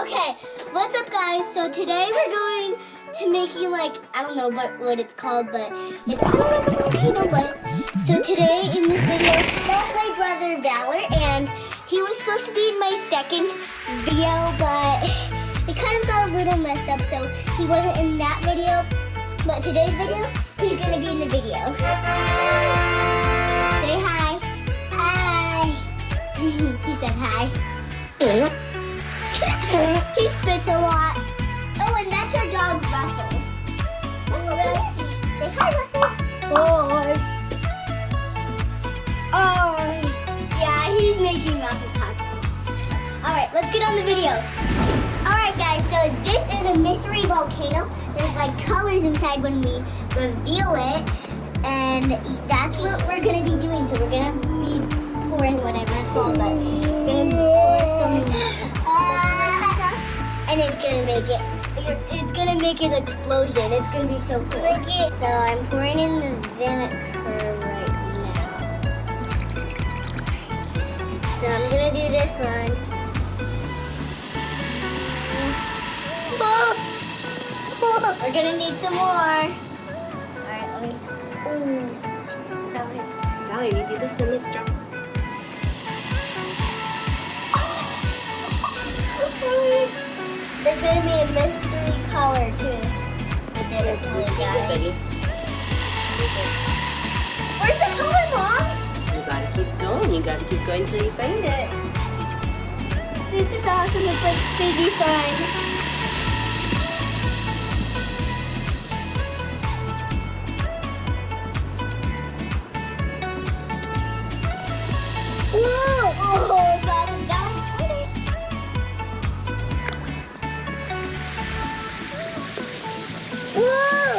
Okay, what's up guys? So today we're going to making like, I don't know what it's called, but it's kind of like a volcano, but so today in this video, that's my brother Valor, and he was supposed to be in my second video, but it kind of got a little messed up, so he wasn't in that video, but today's video, he's gonna be in the video. Say hi. Hi. He said hi. He spits a lot. Oh, and that's our dog, Russell. Russell, say hi, Russell. Oh, yeah, he's making Russell talk. All right, let's get on the video. All right, guys, so this is a mystery volcano. There's like colors inside when we reveal it, and that's what we're gonna be doing. So we're gonna be pouring whatever it's called, but we're gonna pour some. And it's gonna make an explosion. It's gonna be so cool. So I'm pouring in the vinegar right now. So I'm gonna do this one. We're gonna need some more. Alright, let me. Valor, you do this in the drop. There's gonna be a mystery color too. Where's the color, Mom? You gotta keep going. You gotta keep going till you find it. This is awesome. It's like crazy fun. Whoa! Oh, that was funny. Whoa!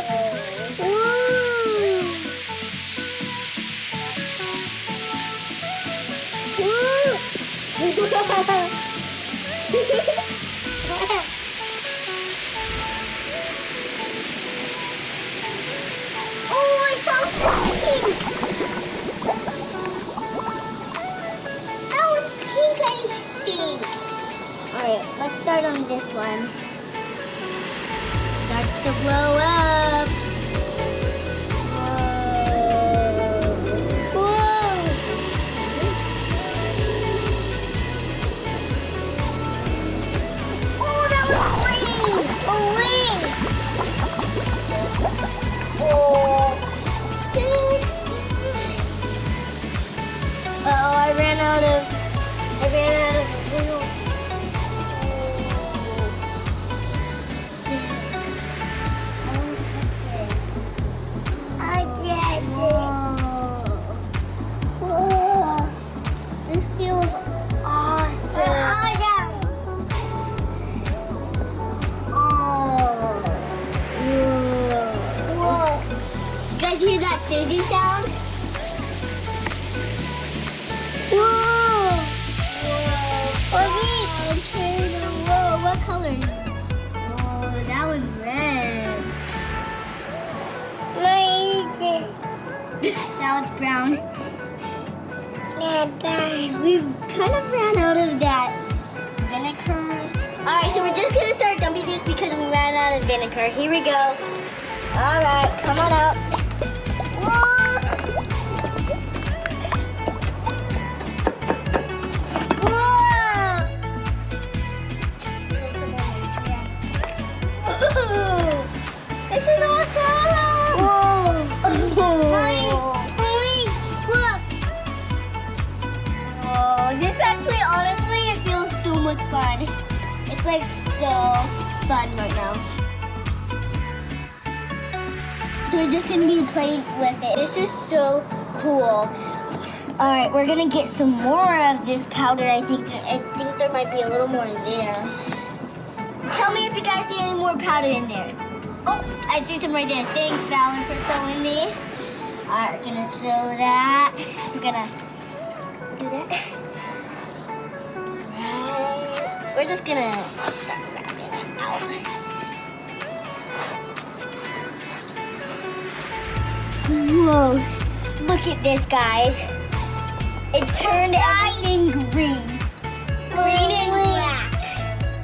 Oh, it's so pink! Oh, it's pink, I think. Alright, let's start on this one. Starts to blow up. Whoa. Whoa. Oh, that was green. Oh, wait. Oh. Uh-oh, I ran out of glue. This feels awesome. Oh. Whoa. You guys hear that fizzy sound? Whoa. Whoa, what color is it? Oh, that was red. That was brown. We've kind of ran out of that vinegar. Alright, so we're just going to start dumping this because we ran out of vinegar. Here we go. Alright, come on out. Whoa! Whoa! Ooh, this is awesome! Whoa! Look! Oh, this actually, honestly, it feels so much fun. It's like so fun right now. So we're just gonna be playing with it. This is so cool. All right, we're gonna get some more of this powder. I think there might be a little more in there. Tell me if you guys see any more powder in there. Oh, I see some right there. Thanks, Valor, for sewing me. All right, we're gonna sew that. We're gonna do that. Right. We're just gonna start wrapping it out. Whoa, look at this, guys. It turned everything green. Green and black.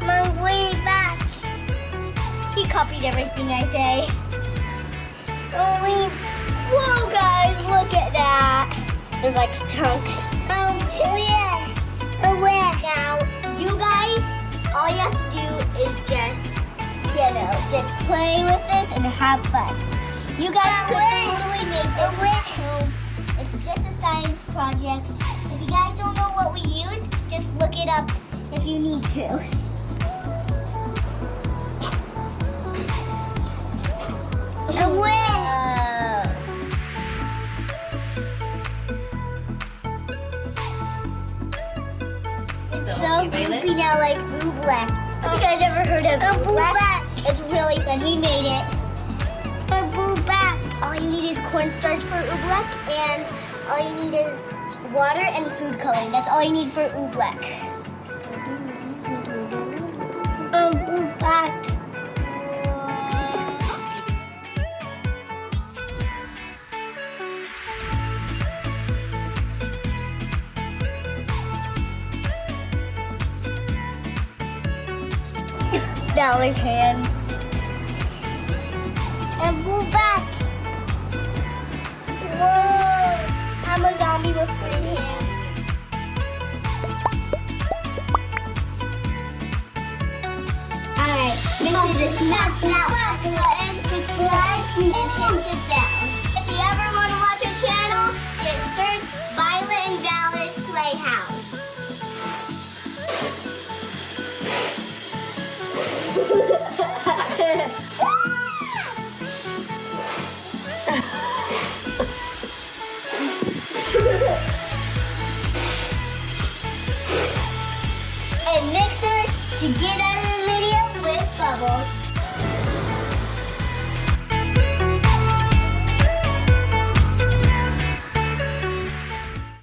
Mom, wait copied everything I say. Whoa, guys, look at that. There's like chunks. Oh yeah. Oh yeah. Now, you guys, all you have to do is just, just play with this and have fun. You guys could totally make this at home. It's just a science project. If you guys don't know what we use, just look it up if you need to. It's so goopy now, like oobleck. Have you guys ever heard of oobleck? It's really fun. We made it. All you need is cornstarch for oobleck, and all you need is water and food coloring. That's all you need for oobleck. Oobleck. Valor's hands. And oobleck. Whoa! I'm a zombie with 3 hands. Alright, this is smash now. And subscribe and hit the bell. If you ever want to watch our channel, just search Violet and Valor's Playhouse. And mixer to get out